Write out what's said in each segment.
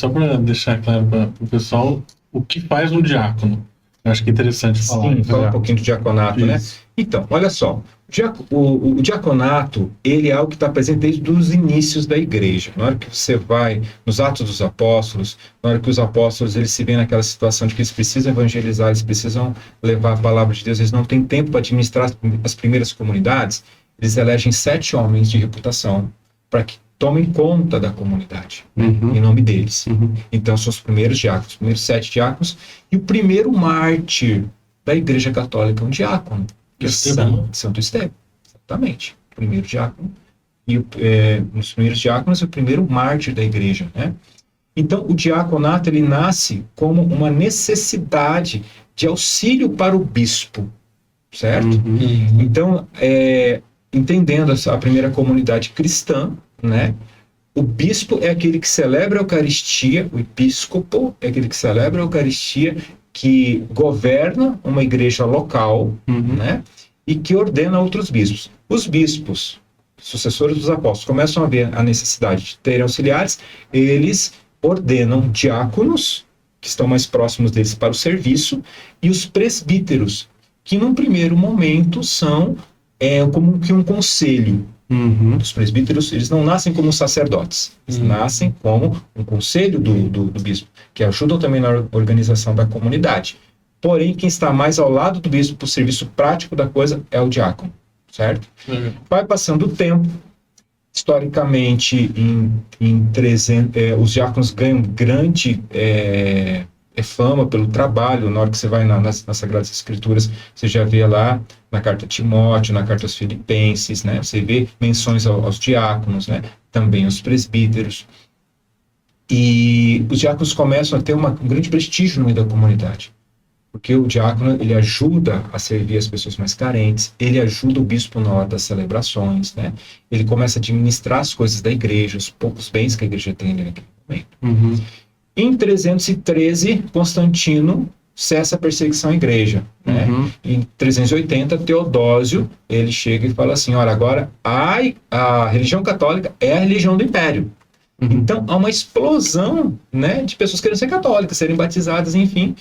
só para deixar claro para o pessoal, o que faz um diácono? Eu acho que é interessante falar. Sim, falar um pouquinho do diaconato, né? Então, olha só, o diaconato, ele é algo que está presente desde os inícios da igreja. Na hora que você vai nos Atos dos Apóstolos, na hora que os apóstolos eles se veem naquela situação de que eles precisam evangelizar, eles precisam levar a palavra de Deus, eles não têm tempo para administrar as primeiras comunidades, eles elegem 7 homens de reputação para que tomem conta da comunidade, em nome deles. Então, são os primeiros diáconos, os primeiros 7 diáconos, e o primeiro mártir da Igreja Católica é um diácono, que é Santo Estevão. Exatamente. O primeiro diácono. E os primeiros diáconos é o primeiro mártir da Igreja, né? Então, o diaconato, ele nasce como uma necessidade de auxílio para o bispo, certo? Então, entendendo a primeira comunidade cristã, né? O bispo é aquele que celebra a Eucaristia, o episcopo é aquele que celebra a Eucaristia, que governa uma igreja local, né? E que ordena outros bispos. Os bispos, sucessores dos apóstolos, começam a ver a necessidade de terem auxiliares, eles ordenam diáconos, que estão mais próximos deles para o serviço, e os presbíteros, que num primeiro momento são como que um conselho. Os presbíteros, eles não nascem como sacerdotes, eles nascem como um conselho do bispo, que ajudam também na organização da comunidade. Porém, quem está mais ao lado do bispo, para o serviço prático da coisa, é o diácono, certo? Vai passando o tempo, historicamente, os diáconos ganham grande fama pelo trabalho. Na hora que você vai nas Sagradas Escrituras, você já vê lá na carta a Timóteo, na carta aos Filipenses, né? Você vê menções aos diáconos, né? Também aos presbíteros. E os diáconos começam a ter um grande prestígio no meio da comunidade. Porque o diácono, ele ajuda a servir as pessoas mais carentes, ele ajuda o bispo na hora das celebrações, né? Ele começa a administrar as coisas da igreja, os poucos bens que a igreja tem naquele momento. Em 313, Constantino cessa a perseguição à igreja, né? Em 380, Teodósio, ele chega e fala assim, olha, agora a religião católica é a religião do império. Então, há uma explosão, né, de pessoas querendo ser católicas, serem batizadas, enfim.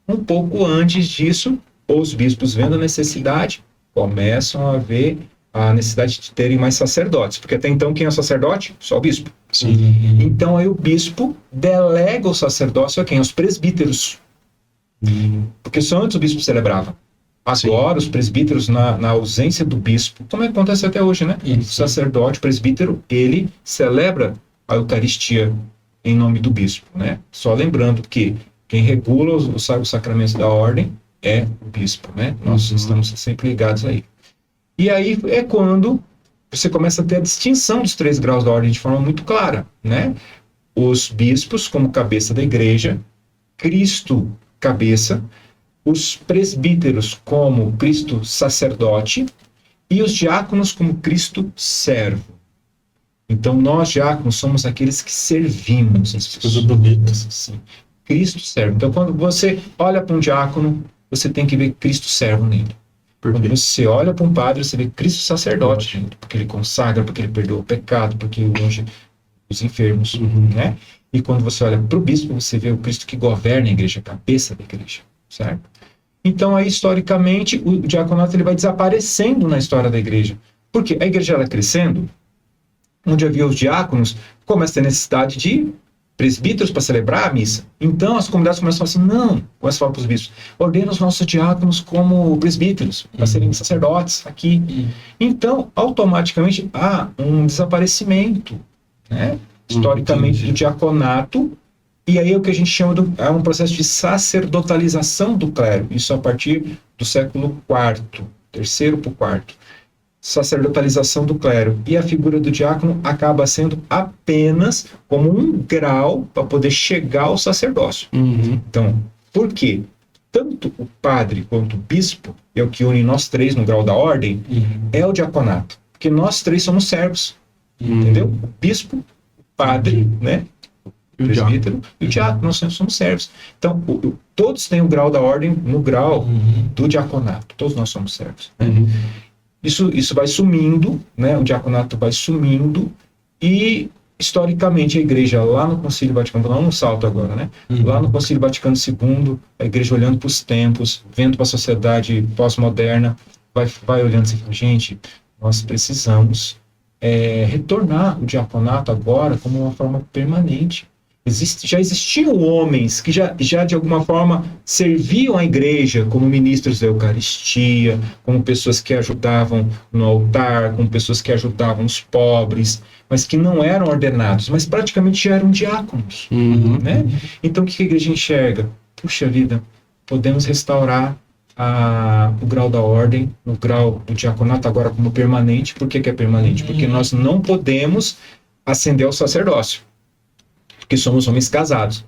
Um pouco antes disso, os bispos, vendo a necessidade, começam a ver a necessidade de terem mais sacerdotes, porque até então quem é o sacerdote? Só o bispo. Então aí o bispo delega o sacerdócio a quem? Aos presbíteros. Porque só antes o bispo celebrava. Agora os presbíteros, na ausência do bispo, como acontece até hoje, né? O sacerdote, o presbítero, ele celebra a Eucaristia em nome do bispo, né? Só lembrando que quem regula os sacramentos da ordem é o bispo, né? Nós estamos sempre ligados aí. E aí é quando você começa a ter a distinção dos 3 graus da ordem de forma muito clara, né? Os bispos como cabeça da igreja, Cristo cabeça, os presbíteros como Cristo sacerdote e os diáconos como Cristo servo. Então nós diáconos somos aqueles que servimos as pessoas. Coisa bonita. Sim. Cristo servo. Então quando você olha para um diácono, você tem que ver Cristo servo nele. Quando você olha para um padre, você vê Cristo sacerdote, gente, porque ele consagra, porque ele perdoa o pecado, porque ele unge os enfermos, né? E quando você olha para o bispo, você vê o Cristo que governa a igreja, a cabeça da igreja, certo? Então, aí, historicamente, o diaconato ele vai desaparecendo na história da igreja. Porque a igreja ela crescendo, onde havia os diáconos, começa a ter necessidade de presbíteros para celebrar a missa. Então as comunidades começam a falar assim, não, começam a falar para os bispos, ordena os nossos diáconos como presbíteros, para serem sacerdotes aqui. Então, automaticamente, há um desaparecimento, né, historicamente, do diaconato, e aí é o que a gente chama é um processo de sacerdotalização do clero, isso a partir do século IV, terceiro para o quarto. Sacerdotalização do clero, e a figura do diácono acaba sendo apenas como um grau para poder chegar ao sacerdócio. Então, por quê? Tanto o padre quanto o bispo, é o que une nós 3 no grau da ordem, é o diaconato, porque nós 3 somos servos, entendeu? O bispo, o padre, né? O presbítero e o diácono, nós somos servos. Então, todos têm o grau da ordem no grau do diaconato, todos nós somos servos, né? Isso vai sumindo, né? O diaconato vai sumindo, e historicamente, a igreja lá no Concílio Vaticano, vou dar um salto agora, né? Lá no Concílio Vaticano II, a igreja olhando para os tempos, vendo para a sociedade pós-moderna, vai olhando assim, gente, nós precisamos retornar o diaconato agora como uma forma permanente. Já existiam homens que já de alguma forma serviam a igreja como ministros da Eucaristia, como pessoas que ajudavam no altar, como pessoas que ajudavam os pobres, mas que não eram ordenados, mas praticamente já eram diáconos. Né? Então o que a igreja enxerga? Puxa vida, podemos restaurar o grau da ordem, o grau do diaconato agora como permanente. Por que é permanente? Porque nós não podemos ascender ao sacerdócio, porque somos homens casados.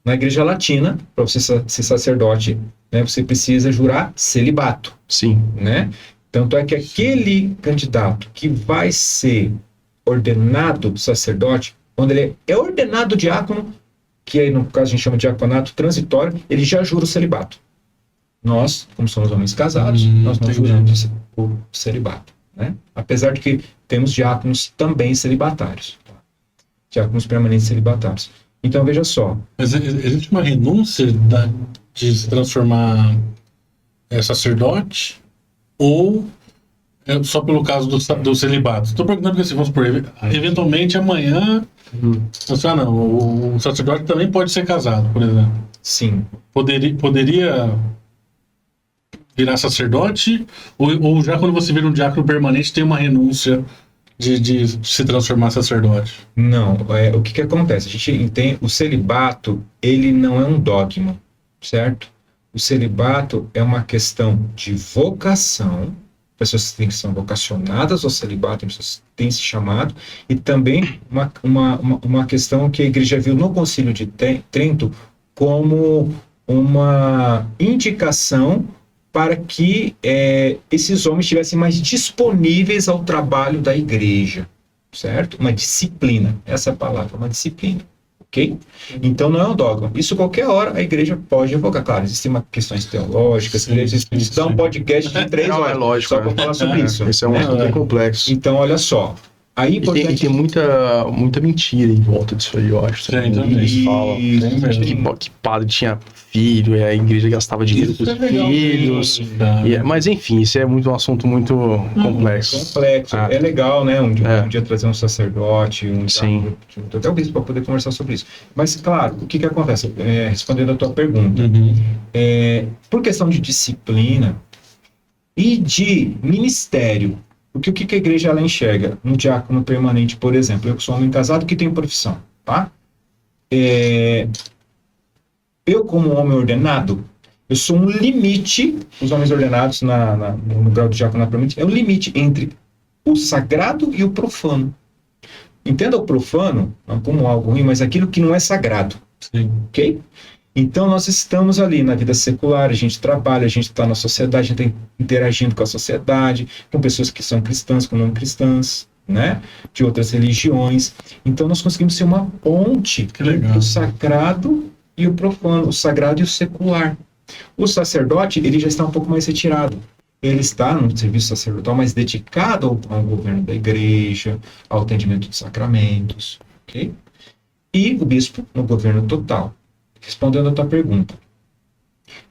Na igreja latina, para você ser sacerdote, né, você precisa jurar celibato. Sim. Né? Tanto é que aquele candidato que vai ser ordenado sacerdote, quando ele é ordenado diácono, que aí no caso a gente chama de diaconato transitório, ele já jura o celibato. Nós, como somos homens casados, nós não juramos o celibato. Né? Apesar de que temos diáconos também celibatários. Diáconos permanentes celibatários. Então, veja só. Mas existe uma renúncia de se transformar sacerdote? Ou é só pelo caso do celibato? Estou perguntando porque, assim, vamos supor, eventualmente amanhã, o sacerdote também pode ser casado, por exemplo. Sim. Poderia virar sacerdote? Ou já quando você vira um diácono permanente, tem uma renúncia de se transformar em sacerdote? Não, o que acontece? A gente entende, o celibato, ele não é um dogma, certo? O celibato é uma questão de vocação, pessoas que são vocacionadas ao celibato, pessoas que têm esse chamado, e também uma questão que a igreja viu no Concílio de Trento como uma indicação para que esses homens estivessem mais disponíveis ao trabalho da igreja, certo? Uma disciplina, essa é a palavra, uma disciplina, ok? Então não é um dogma. Isso qualquer hora a igreja pode evocar. Claro, existem questões teológicas, isso dá um podcast de 3 horas, é lógico, só para falar sobre isso. Esse é um assunto bem complexo. Então, olha só. Aí, e tem muita mentira em volta disso aí, eu acho. Eles falam que padre tinha filho, e a igreja gastava dinheiro com os filhos. Mas enfim, isso é um assunto muito complexo. É legal, né? Um dia trazer um sacerdote, Sim. até o bispo para poder conversar sobre isso. Mas, claro, o que acontece? Respondendo a tua pergunta, por questão de disciplina e de ministério, o que a igreja ela enxerga? Um diácono permanente, por exemplo. Eu sou um homem casado que tenho profissão, tá? Eu, como homem ordenado, eu sou um limite, os homens ordenados no grau de diácono permanente, é o limite entre o sagrado e o profano. Entenda o profano, não como algo ruim, mas aquilo que não é sagrado. Sim. Ok? Então, nós estamos ali na vida secular, a gente trabalha, a gente está na sociedade, a gente está interagindo com a sociedade, com pessoas que são cristãs, com não cristãs, né? De outras religiões. Então, nós conseguimos ser uma ponte entre o sagrado e o profano, o sagrado e o secular. O sacerdote, ele já está um pouco mais retirado. Ele está no serviço sacerdotal mais dedicado ao governo da igreja, ao atendimento dos sacramentos, ok? E o bispo no governo total. Respondendo a tua pergunta,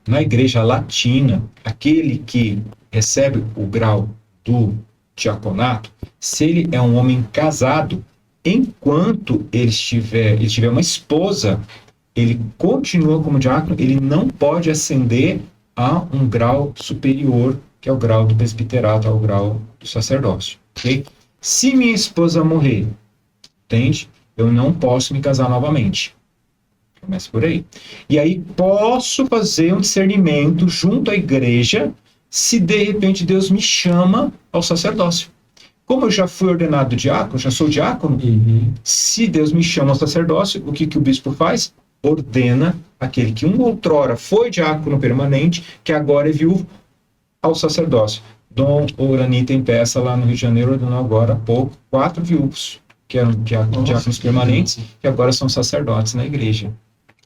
na igreja latina, aquele que recebe o grau do diaconato, se ele é um homem casado, enquanto ele tiver uma esposa, ele continua como diácono, ele não pode ascender a um grau superior, que é o grau do presbiterato, ao grau do sacerdócio. Okay? Se minha esposa morrer, entende? Eu não posso me casar novamente. Começa por aí. E aí posso fazer um discernimento junto à igreja se de repente Deus me chama ao sacerdócio. Como eu já fui ordenado diácono, já sou diácono, se Deus me chama ao sacerdócio, o que o bispo faz? Ordena aquele que outrora foi diácono permanente, que agora é viúvo, ao sacerdócio. Dom Orani tem peça lá no Rio de Janeiro, ordenou agora há pouco 4 viúvos, que eram diáconos permanentes, que agora são sacerdotes na igreja.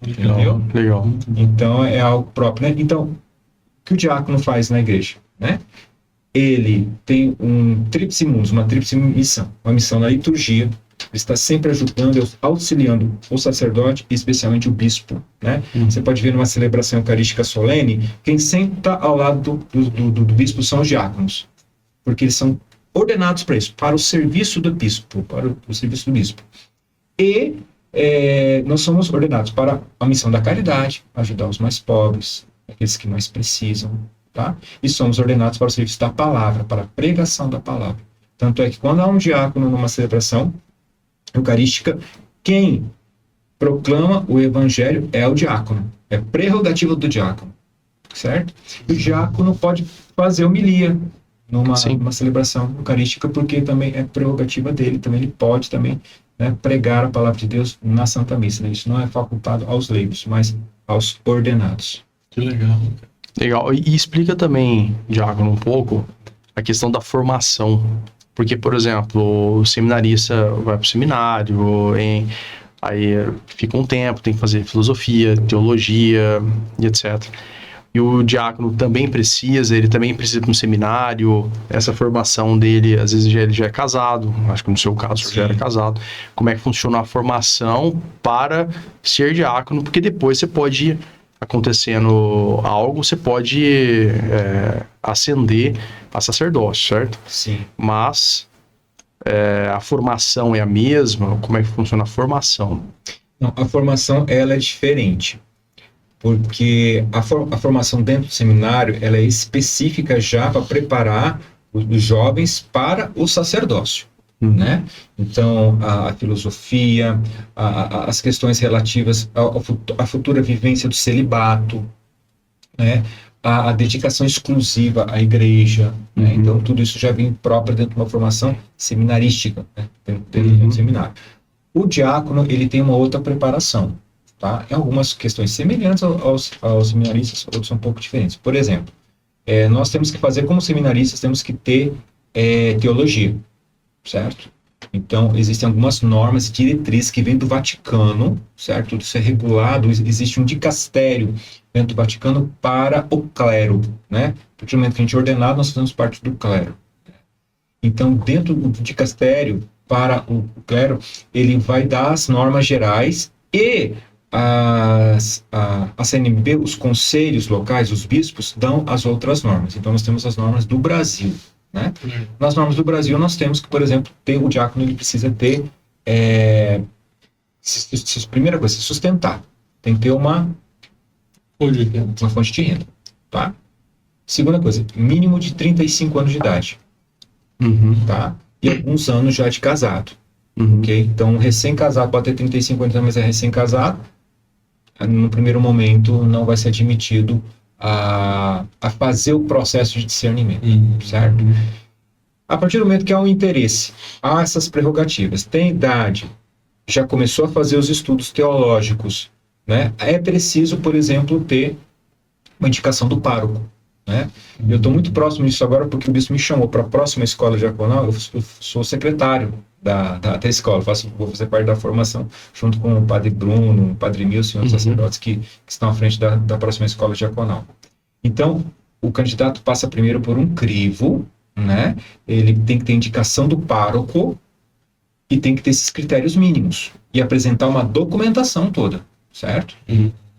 Entendeu? Legal. Então é algo próprio, né? Então, o que o diácono faz na igreja, né? Ele tem um tríplice mundus, uma tríplice missão. Uma missão na liturgia, Ele está sempre ajudando, auxiliando o sacerdote, especialmente o bispo, né? Você pode ver numa celebração eucarística solene, quem senta ao lado do bispo são os diáconos, porque eles são ordenados para isso, para o serviço do bispo, E nós somos ordenados para a missão da caridade, ajudar os mais pobres, aqueles que mais precisam, tá? E somos ordenados para o serviço da palavra, para a pregação da palavra. Tanto é que quando há um diácono numa celebração eucarística, quem proclama o evangelho é o diácono. É prerrogativa do diácono, certo? E o diácono pode fazer homilia numa celebração eucarística, porque também é prerrogativa dele, também ele pode também, né, pregar a palavra de Deus na Santa Missa. Né? Isso não é facultado aos leigos, mas aos ordenados. Que legal. Legal. E explica também, Diácono, um pouco a questão da formação. Porque, por exemplo, o seminarista vai para o seminário, aí fica um tempo, tem que fazer filosofia, teologia e etc. E o diácono também precisa, ele também precisa de um seminário, essa formação dele, às vezes ele já é casado, acho que no seu caso você já era casado. Como é que funciona a formação para ser diácono? Porque depois você pode, acontecendo algo, você pode ascender a sacerdócio, certo? Sim. Mas a formação é a mesma? Como é que funciona a formação? Não, a formação ela é diferente. Porque a formação dentro do seminário ela é específica já para preparar os jovens para o sacerdócio, né? Então, a filosofia, as questões relativas à futura vivência do celibato, né? A dedicação exclusiva à igreja, né? Então, tudo isso já vem próprio dentro de uma formação seminarística, né? Dentro do seminário. O diácono, ele tem uma outra preparação. Tá? Em algumas questões semelhantes aos seminaristas, outras são um pouco diferentes. Por exemplo, nós temos que fazer, como seminaristas, temos que ter teologia, certo? Então, existem algumas normas e diretrizes que vêm do Vaticano, certo? Tudo isso é regulado, existe um dicastério dentro do Vaticano para o clero, né? A partir do momento que a gente é ordenado, nós fazemos parte do clero. Então, dentro do dicastério para o clero, ele vai dar as normas gerais e a CNBB, os conselhos locais, os bispos, dão as outras normas. Então, nós temos as normas do Brasil, né? Nas normas do Brasil, nós temos que, por exemplo, o diácono ele precisa ter, primeira coisa, se sustentar. Tem que ter uma fonte de renda, tá? Segunda coisa, mínimo de 35 anos de idade, tá? E alguns anos já de casado. Okay? Então, um recém-casado pode ter 35 anos, mas é recém-casado. No primeiro momento, não vai ser admitido a fazer o processo de discernimento, certo? A partir do momento que há um interesse, há essas prerrogativas, tem idade, já começou a fazer os estudos teológicos, né? É preciso, por exemplo, ter uma indicação do pároco, né? Eu estou muito próximo disso agora porque o bispo me chamou para a próxima escola diaconal. Eu sou secretário da escola, vou fazer parte da formação junto com o padre Bruno, o padre Nilson e outros sacerdotes que estão à frente da próxima escola diaconal. Então, o candidato passa primeiro por um crivo, né? Ele tem que ter indicação do pároco e tem que ter esses critérios mínimos e apresentar uma documentação toda, certo?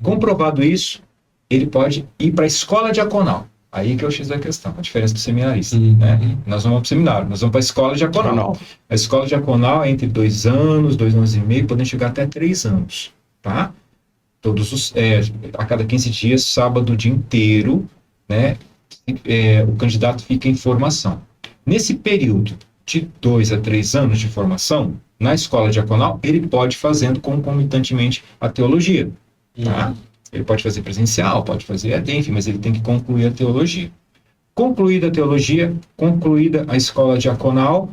Comprovado isso, ele pode ir para a escola diaconal. Aí que é o X da questão, a diferença do seminarista, né? Nós não vamos para o seminário, nós vamos para a escola diaconal. A escola diaconal é entre 2 anos, 2 anos e meio, podem chegar até 3 anos, tá? A cada 15 dias, sábado o dia inteiro, né? O candidato fica em formação. Nesse período de 2 a 3 anos de formação, na escola diaconal, ele pode fazendo concomitantemente a teologia, tá? Ele pode fazer presencial, pode fazer EAD, enfim, mas ele tem que concluir a teologia. Concluída a teologia, concluída a escola diaconal,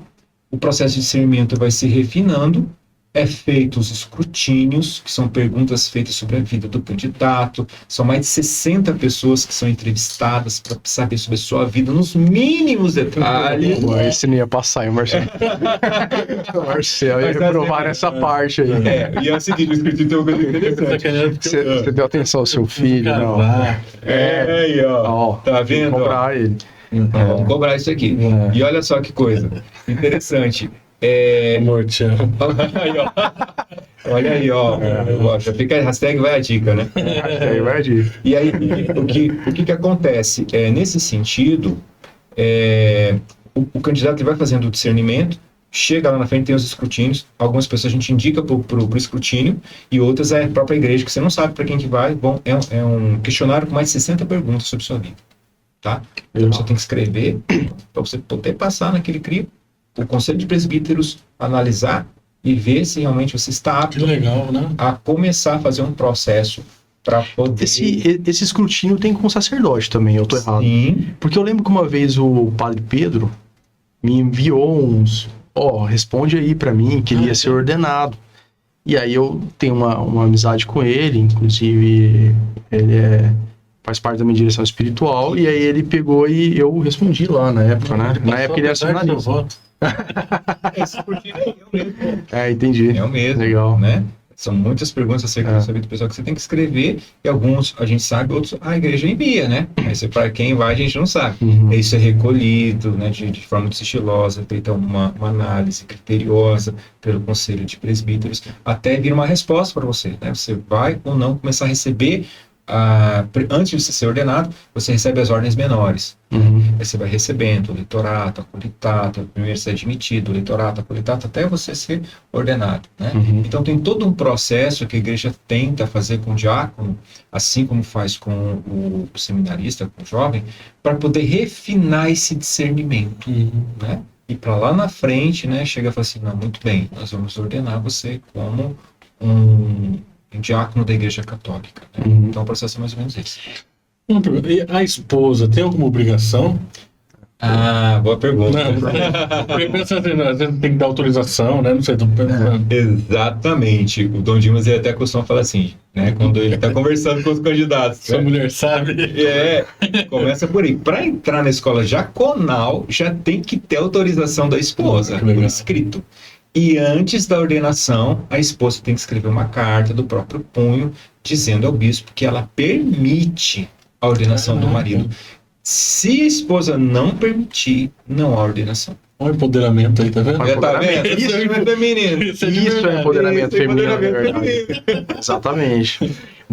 o processo de discernimento vai se refinando, feitos os escrutínios, que são perguntas feitas sobre a vida do candidato, são mais de 60 pessoas que são entrevistadas para saber sobre a sua vida nos mínimos detalhes. Esse não ia passar, hein, Marcelo? O Marcelo ia reprovar essa parte aí. E é o seguinte, o escrito tem uma coisa interessante. Você deu atenção ao seu filho, não? Aí, ó. Tá vendo? Cobrar ele. Vamos cobrar isso aqui. E olha só que coisa interessante. Amor, te amo. Aí, ó. Olha aí, ó. Já fica a hashtag vai a dica, né? Aí vai de. E aí, o que acontece? Nesse sentido, o candidato ele vai fazendo o discernimento, chega lá na frente, tem os escrutínios, algumas pessoas a gente indica pro escrutínio, e outras é a própria igreja, que você não sabe para quem que vai. Bom, é um questionário com mais de 60 perguntas sobre sua vida, tá? Então você tem que escrever, para você poder passar naquele crivo, o Conselho de Presbíteros analisar e ver se realmente você está apto Que legal, né? a começar a fazer um processo para poder... Esse escrutínio tem com sacerdote também, eu tô errado. Sim. Porque eu lembro que uma vez o padre Pedro me enviou uns... responde aí pra mim que ele ia ser ordenado. E aí eu tenho uma amizade com ele, inclusive ele faz parte da minha direção espiritual, e aí ele pegou e eu respondi lá na época, né? Na época ele era seminarista. Esse escrutínio é o mesmo. Entendi. É o mesmo. Legal. Né? São muitas perguntas acerca da sua vida pessoal que você tem que escrever, e alguns a gente sabe, outros a igreja envia, né? Mas para quem vai a gente não sabe. Uhum. Isso é recolhido, né, de forma muito sigilosa, feita uma análise criteriosa pelo Conselho de Presbíteros, até vir uma resposta para você, né? Você vai ou não começar a receber, antes de você ser ordenado, você recebe as ordens menores. Uhum. Aí você vai recebendo o leitorato, acolitato, primeiro ser admitido, o leitorato, acolitato, até você ser ordenado, né? Uhum. Então tem todo um processo que a igreja tenta fazer com o diácono, assim como faz com o seminarista, com o jovem, para poder refinar esse discernimento, né? E para lá na frente, né, chega e fala assim, não, muito bem, nós vamos ordenar você como um diácono da igreja católica, né? Uhum. Então o processo é mais ou menos esse. Uma pergunta. E a esposa tem alguma obrigação? Boa pergunta. Porque pensa assim, às vezes tem que dar autorização, né? Não sei, tô pensando. Exatamente. O Dom Dimas ele até costuma falar assim, né? Quando ele está conversando com os candidatos. Sua Né? mulher sabe. Começa por aí. Para entrar na escola jaconal, já tem que ter autorização da esposa, Que legal. por escrito. E antes da ordenação, a esposa tem que escrever uma carta do próprio punho, dizendo ao bispo que ela permite a ordenação do marido. Se a esposa não permitir, não há ordenação. Olha o empoderamento aí, tá vendo? Tá vendo? Isso é feminino. Isso é empoderamento feminino, é verdade. Exatamente.